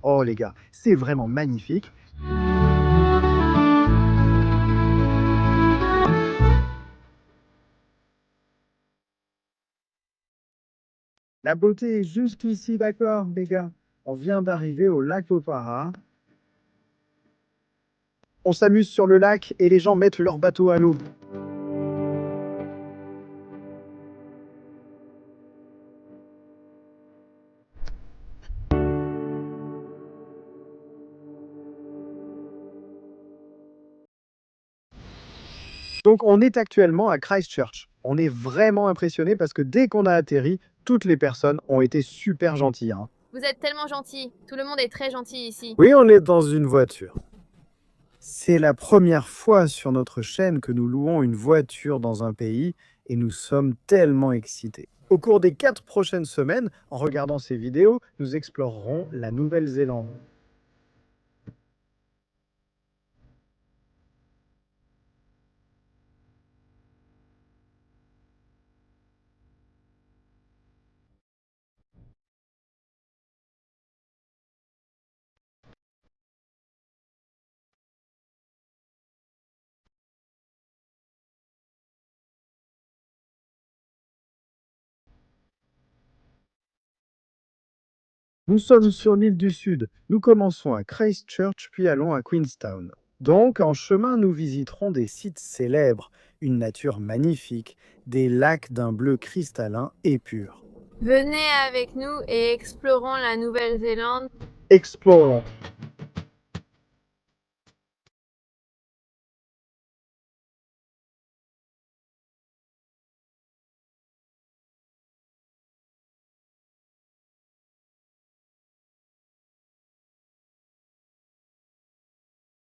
Oh les gars, c'est vraiment magnifique. La beauté est juste ici, d'accord, les gars. On vient d'arriver au lac Opara. On s'amuse sur le lac et les gens mettent leur bateau à l'eau. Donc on est actuellement à Christchurch. On est vraiment impressionné parce que dès qu'on a atterri, toutes les personnes ont été super gentilles, hein. Vous êtes tellement gentil. Tout le monde est très gentil ici. Oui, on est dans une voiture. C'est la première fois sur notre chaîne que nous louons une voiture dans un pays et nous sommes tellement excités. Au cours des 4 prochaines semaines, en regardant ces vidéos, nous explorerons la Nouvelle-Zélande. Nous sommes sur l'île du Sud. Nous commençons à Christchurch puis allons à Queenstown. Donc, en chemin, nous visiterons des sites célèbres, une nature magnifique, des lacs d'un bleu cristallin et pur. Venez avec nous et explorons la Nouvelle-Zélande. Explorons.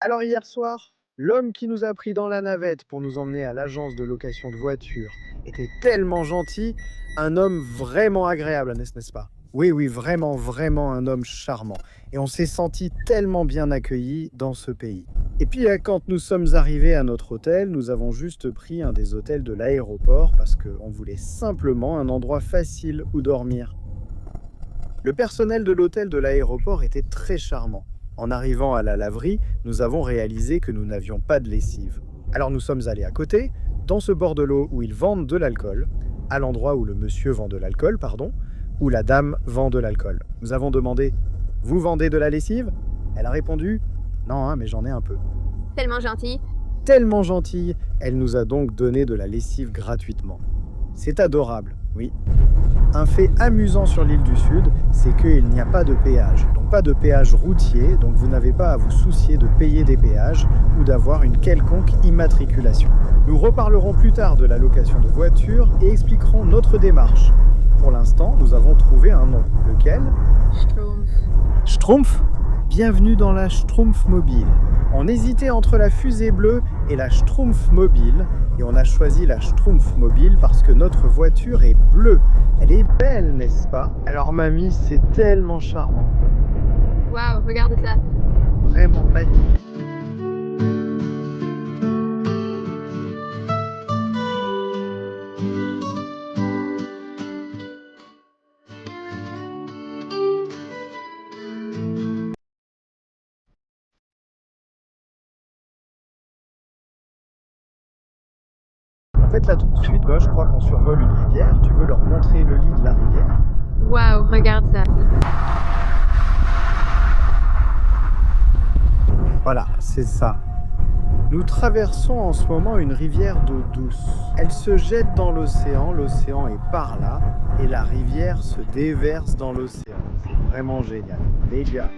Alors hier soir, l'homme qui nous a pris dans la navette pour nous emmener à l'agence de location de voitures était tellement gentil, un homme vraiment agréable, n'est-ce pas? Oui, oui, vraiment, vraiment un homme charmant. Et on s'est senti tellement bien accueillis dans ce pays. Et puis quand nous sommes arrivés à notre hôtel, nous avons juste pris un des hôtels de l'aéroport parce qu'on voulait simplement un endroit facile où dormir. Le personnel de l'hôtel de l'aéroport était très charmant. En arrivant à la laverie, nous avons réalisé que nous n'avions pas de lessive. Alors nous sommes allés à côté, dans ce bord de l'eau où ils vendent de l'alcool, à l'endroit où le monsieur vend de l'alcool, pardon, où la dame vend de l'alcool. Nous avons demandé « Vous vendez de la lessive ?» Elle a répondu « Non, hein, mais j'en ai un peu. » Tellement gentil. Tellement gentille, elle nous a donc donné de la lessive gratuitement. C'est adorable, oui. Un fait amusant sur l'île du Sud, c'est qu'il n'y a pas de péage. Donc pas de péage routier, donc vous n'avez pas à vous soucier de payer des péages ou d'avoir une quelconque immatriculation. Nous reparlerons plus tard de la location de voitures et expliquerons notre démarche. Pour l'instant, nous avons trouvé un nom. Lequel? Schtroumpf. Schtroumpf? Bienvenue dans la Schtroumpf mobile. On hésitait entre la fusée bleue et la Schtroumpf mobile, et on a choisi la Schtroumpf mobile parce que notre voiture est bleue. Elle est belle, n'est-ce pas? Alors mamie, c'est tellement charmant. Waouh, regardez ça. Vraiment magnifique. En fait, là tout de suite, je crois qu'on survole une rivière. Tu veux leur montrer le lit de la rivière? Waouh, regarde ça. Voilà, c'est ça. Nous traversons en ce moment une rivière d'eau douce. Elle se jette dans l'océan est par là, et la rivière se déverse dans l'océan. C'est vraiment génial. Les gars.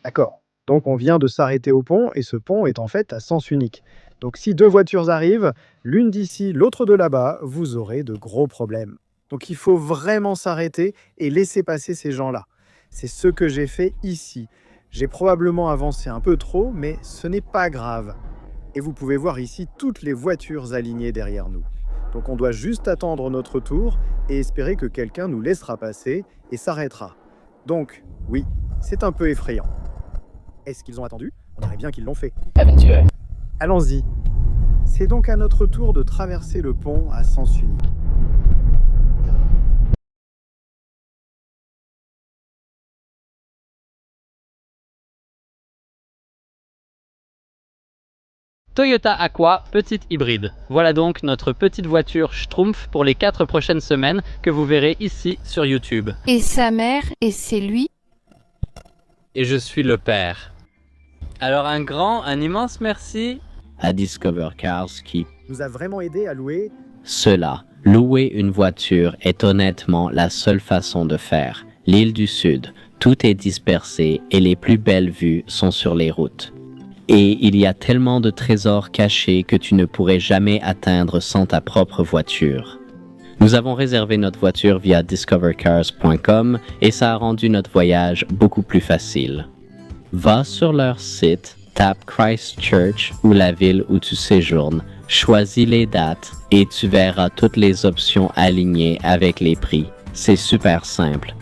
D'accord. Donc on vient de s'arrêter au pont, et ce pont est en fait à sens unique. Donc si deux voitures arrivent, l'une d'ici, l'autre de là-bas, vous aurez de gros problèmes. Donc il faut vraiment s'arrêter et laisser passer ces gens-là. C'est ce que j'ai fait ici. J'ai probablement avancé un peu trop, mais ce n'est pas grave. Et vous pouvez voir ici toutes les voitures alignées derrière nous. Donc on doit juste attendre notre tour et espérer que quelqu'un nous laissera passer et s'arrêtera. Donc, oui, c'est un peu effrayant. Est-ce qu'ils ont attendu? On dirait bien qu'ils l'ont fait. Aventure. Allons-y. C'est donc à notre tour de traverser le pont à sens unique. Toyota Aqua, petite hybride. Voilà donc notre petite voiture Schtroumpf pour les 4 prochaines semaines que vous verrez ici sur YouTube. Et sa mère, et c'est lui. Et je suis le père. Alors un immense merci À Discover Cars qui Nous a vraiment aidé à louer. cela. Louer une voiture est honnêtement la seule façon de faire. L'île du Sud, tout est dispersé et les plus belles vues sont sur les routes. Et il y a tellement de trésors cachés que tu ne pourrais jamais atteindre sans ta propre voiture. Nous avons réservé notre voiture via discovercars.com et ça a rendu notre voyage beaucoup plus facile. Va sur leur site, tape Christchurch ou la ville où tu séjournes, choisis les dates et tu verras toutes les options alignées avec les prix. C'est super simple.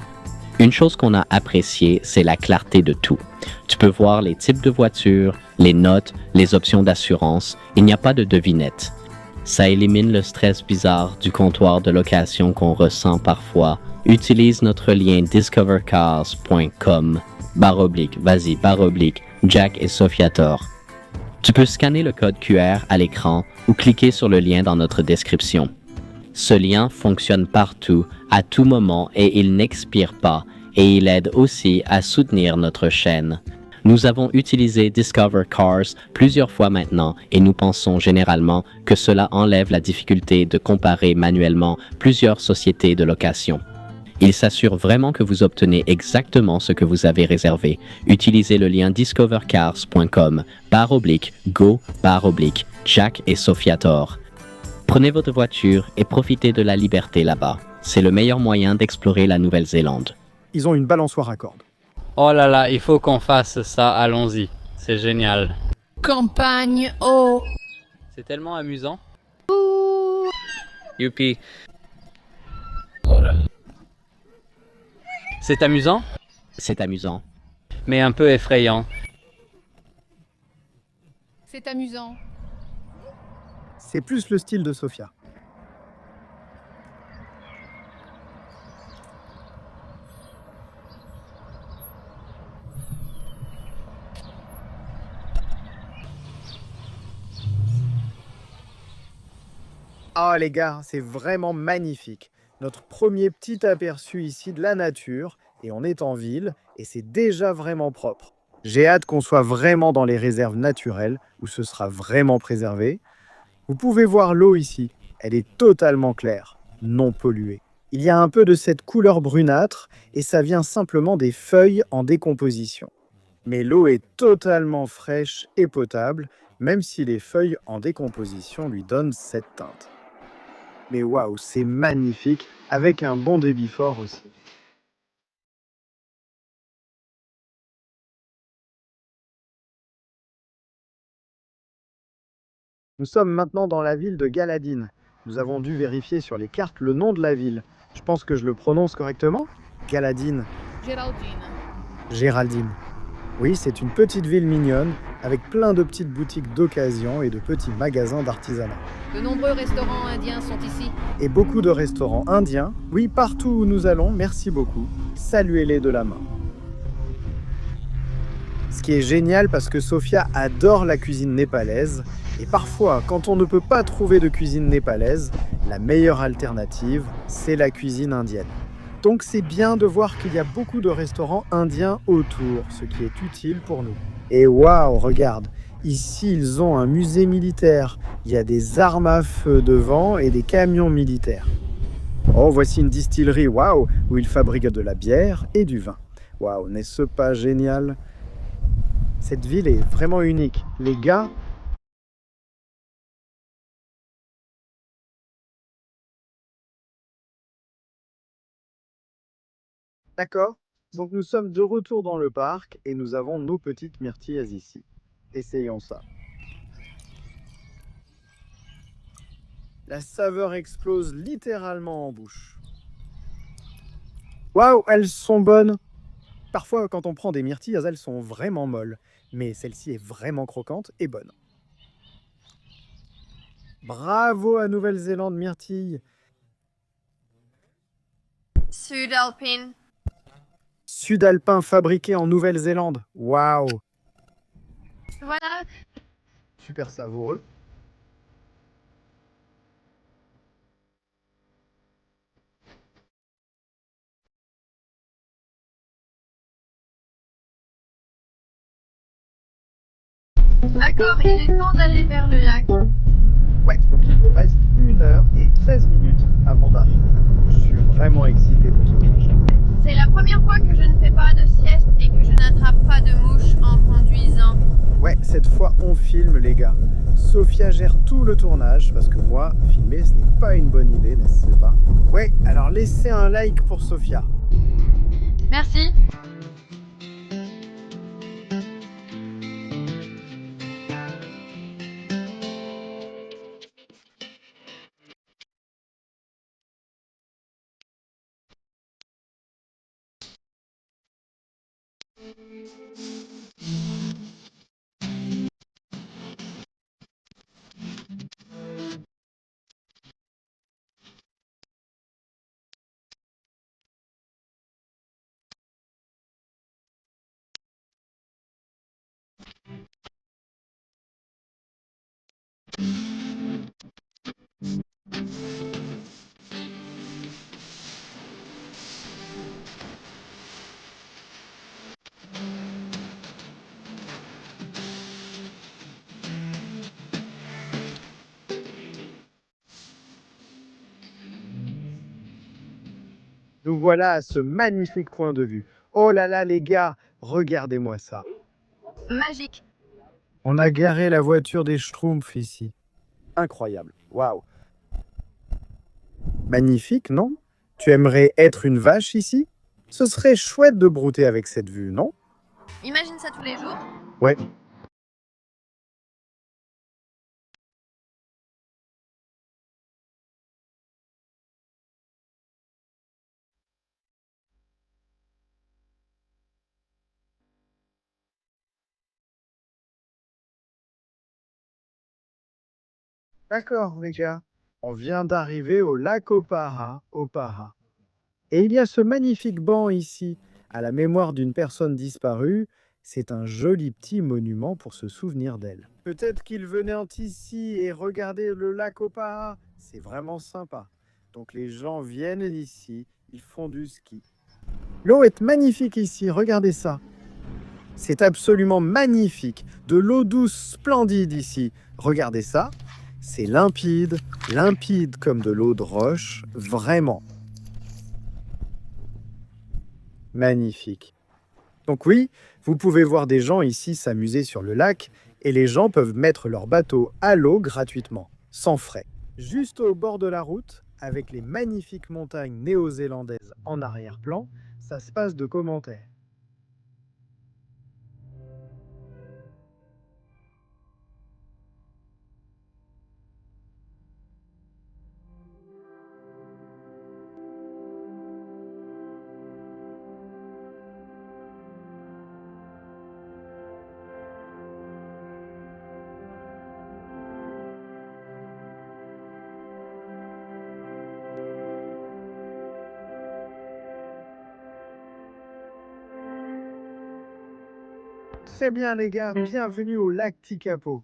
Une chose qu'on a appréciée, c'est la clarté de tout. Tu peux voir les types de voitures, les notes, les options d'assurance. Il n'y a pas de devinette. Ça élimine le stress bizarre du comptoir de location qu'on ressent parfois. Utilise notre lien discovercars.com Jack et Sophiator. Tu peux scanner le code QR à l'écran ou cliquer sur le lien dans notre description. Ce lien fonctionne partout, à tout moment et il n'expire pas et il aide aussi à soutenir notre chaîne. Nous avons utilisé Discover Cars plusieurs fois maintenant et nous pensons généralement que cela enlève la difficulté de comparer manuellement plusieurs sociétés de location. Il s'assure vraiment que vous obtenez exactement ce que vous avez réservé. Utilisez le lien discovercars.com Jack et Sophiator. Prenez votre voiture et profitez de la liberté là-bas. C'est le meilleur moyen d'explorer la Nouvelle-Zélande. Ils ont une balançoire à cordes. Oh là là, il faut qu'on fasse ça, allons-y. C'est génial. Campagne, oh. C'est tellement amusant. Youpi. C'est amusant, C'est amusant. mais un peu effrayant. C'est amusant. C'est plus le style de Sophia. Oh les gars, c'est vraiment magnifique. Notre premier petit aperçu ici de la nature, et on est en ville, et c'est déjà vraiment propre. J'ai hâte qu'on soit vraiment dans les réserves naturelles, où ce sera vraiment préservé. Vous pouvez voir l'eau ici, elle est totalement claire, non polluée. Il y a un peu de cette couleur brunâtre, et ça vient simplement des feuilles en décomposition. Mais l'eau est totalement fraîche et potable, même si les feuilles en décomposition lui donnent cette teinte. Mais waouh, c'est magnifique, avec un bon débit fort aussi. Nous sommes maintenant dans la ville de Galadine. Nous avons dû vérifier sur les cartes le nom de la ville. Je pense que je le prononce correctement. Galadine. Géraldine. Oui, c'est une petite ville mignonne, avec plein de petites boutiques d'occasion et de petits magasins d'artisanat. De nombreux restaurants indiens sont ici. Et beaucoup de restaurants indiens. Oui, partout où nous allons, merci beaucoup. Saluez-les de la main. Ce qui est génial parce que Sophia adore la cuisine népalaise. Et parfois, quand on ne peut pas trouver de cuisine népalaise, la meilleure alternative, c'est la cuisine indienne. Donc c'est bien de voir qu'il y a beaucoup de restaurants indiens autour, ce qui est utile pour nous. Et waouh, regarde, ici ils ont un musée militaire. Il y a des armes à feu devant et des camions militaires. Oh, voici une distillerie, waouh, où ils fabriquent de la bière et du vin. Waouh, n'est-ce pas génial? Cette ville est vraiment unique. Les gars, d'accord, donc nous sommes de retour dans le parc et nous avons nos petites myrtilles ici. Essayons ça. La saveur explose littéralement en bouche. Waouh, elles sont bonnes! Parfois, quand on prend des myrtilles, elles sont vraiment molles, mais celle-ci est vraiment croquante et bonne. Bravo à Nouvelle-Zélande, myrtille. Sud-alpine. Sud-alpin fabriqué en Nouvelle-Zélande. Waouh! Voilà. Super savoureux. D'accord, il est temps d'aller vers le lac. Ouais, il nous reste 1h13 avant d'arriver. Je suis vraiment excité pour ce projet. C'est la première fois que je ne fais pas de sieste et que je n'attrape pas de mouches en conduisant. Ouais, cette fois on filme les gars. Sophia gère tout le tournage parce que moi, filmer ce n'est pas une bonne idée, n'est-ce pas? Ouais, alors laissez un like pour Sophia. Merci. Nous voilà à ce magnifique point de vue. Oh là là les gars, regardez-moi ça. Magique. On a garé la voiture des Schtroumpfs ici. Incroyable, waouh. Magnifique, non? Tu aimerais être une vache ici? Ce serait chouette de brouter avec cette vue, non? Imagine ça tous les jours. Ouais. D'accord, les gars. On vient d'arriver au lac Opara. Et il y a ce magnifique banc ici, à la mémoire d'une personne disparue. C'est un joli petit monument pour se souvenir d'elle. Peut-être qu'ils venaient ici et regarder le lac Opara. C'est vraiment sympa. Donc les gens viennent ici, ils font du ski. L'eau est magnifique ici, regardez ça. C'est absolument magnifique. De l'eau douce splendide ici. Regardez ça. C'est limpide, limpide comme de l'eau de roche, vraiment. Magnifique. Donc oui, vous pouvez voir des gens ici s'amuser sur le lac et les gens peuvent mettre leur bateau à l'eau gratuitement, sans frais. Juste au bord de la route, avec les magnifiques montagnes néo-zélandaises en arrière-plan, ça se passe de commentaires. Très bien les gars, bienvenue au lac Tikapo.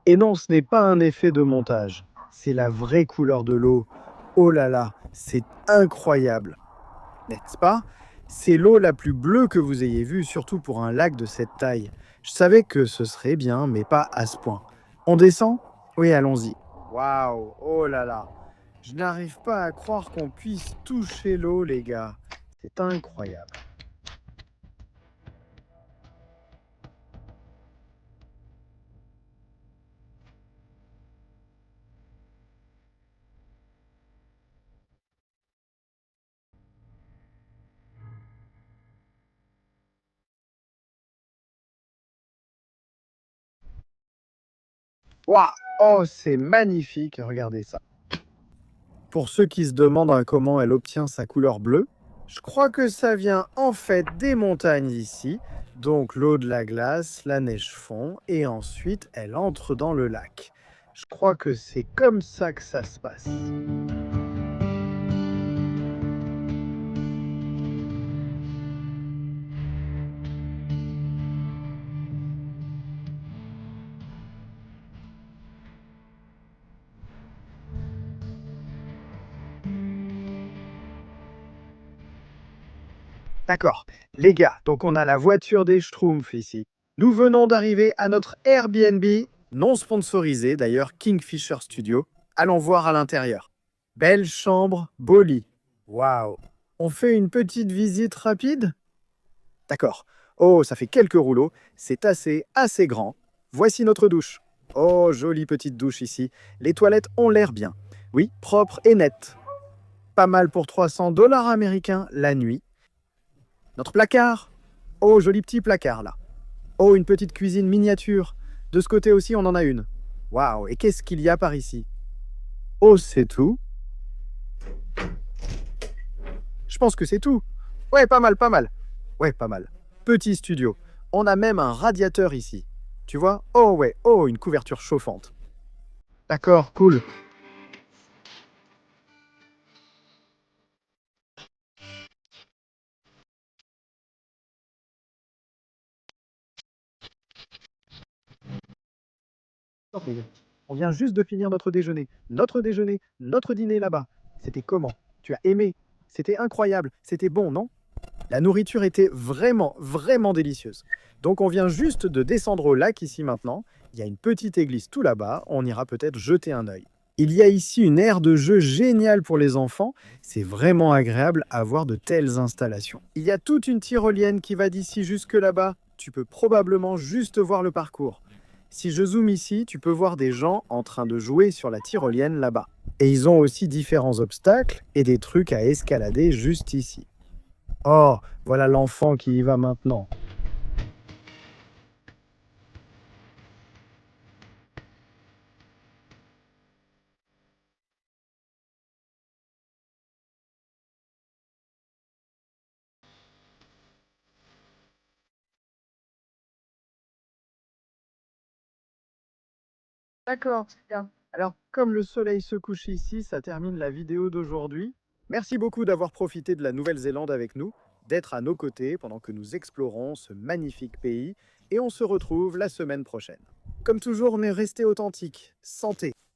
Et non, ce n'est pas un effet de montage, c'est la vraie couleur de l'eau. Oh là là, c'est incroyable, n'est-ce pas? C'est l'eau la plus bleue que vous ayez vue, surtout pour un lac de cette taille. Je savais que ce serait bien, mais pas à ce point. On descend? Oui, allons-y. Waouh, oh là là. Je n'arrive pas à croire qu'on puisse toucher l'eau, les gars. C'est incroyable. Waouh, oh, c'est magnifique, regardez ça. Pour ceux qui se demandent comment elle obtient sa couleur bleue, Je crois que ça vient en fait des montagnes ici. Donc l'eau de la glace, la neige fond et ensuite elle entre dans le lac. Je crois que c'est comme ça que ça se passe. D'accord. Les gars, donc on a la voiture des Schtroumpfs ici. Nous venons d'arriver à notre Airbnb, non sponsorisé d'ailleurs, Kingfisher Studio. Allons voir à l'intérieur. Belle chambre, beau lit. Waouh. On fait une petite visite rapide? D'accord. Oh, ça fait quelques rouleaux. C'est assez grand. Voici notre douche. Oh, jolie petite douche ici. Les toilettes ont l'air bien. Oui, propre et net. Pas mal pour 300 dollars américains la nuit. Notre placard. Oh, joli petit placard là. Oh, une petite cuisine miniature. De ce côté aussi, on en a une. Waouh, et qu'est-ce qu'il y a par ici? Oh, c'est tout? Je pense que c'est tout. Ouais, pas mal, pas mal. Ouais, pas mal. Petit studio. On a même un radiateur ici. Tu vois? Oh ouais, oh, une couverture chauffante. D'accord, cool. On vient juste de finir notre déjeuner. Notre dîner là-bas. C'était comment? Tu as aimé? C'était incroyable. C'était bon, non? La nourriture était vraiment délicieuse. Donc on vient juste de descendre au lac ici maintenant. Il y a une petite église tout là-bas. On ira peut-être jeter un œil. Il y a ici une aire de jeu géniale pour les enfants. C'est vraiment agréable à voir de telles installations. Il y a toute une tyrolienne qui va d'ici jusque là-bas. Tu peux probablement juste voir le parcours. Si je zoome ici, tu peux voir des gens en train de jouer sur la tyrolienne là-bas. Et ils ont aussi différents obstacles et des trucs à escalader juste ici. Oh, voilà l'enfant qui y va maintenant. D'accord, c'est bien. Alors, comme le soleil se couche ici, ça termine la vidéo d'aujourd'hui. Merci beaucoup d'avoir profité de la Nouvelle-Zélande avec nous, d'être à nos côtés pendant que nous explorons ce magnifique pays, et on se retrouve la semaine prochaine. Comme toujours, on est resté authentique. Santé!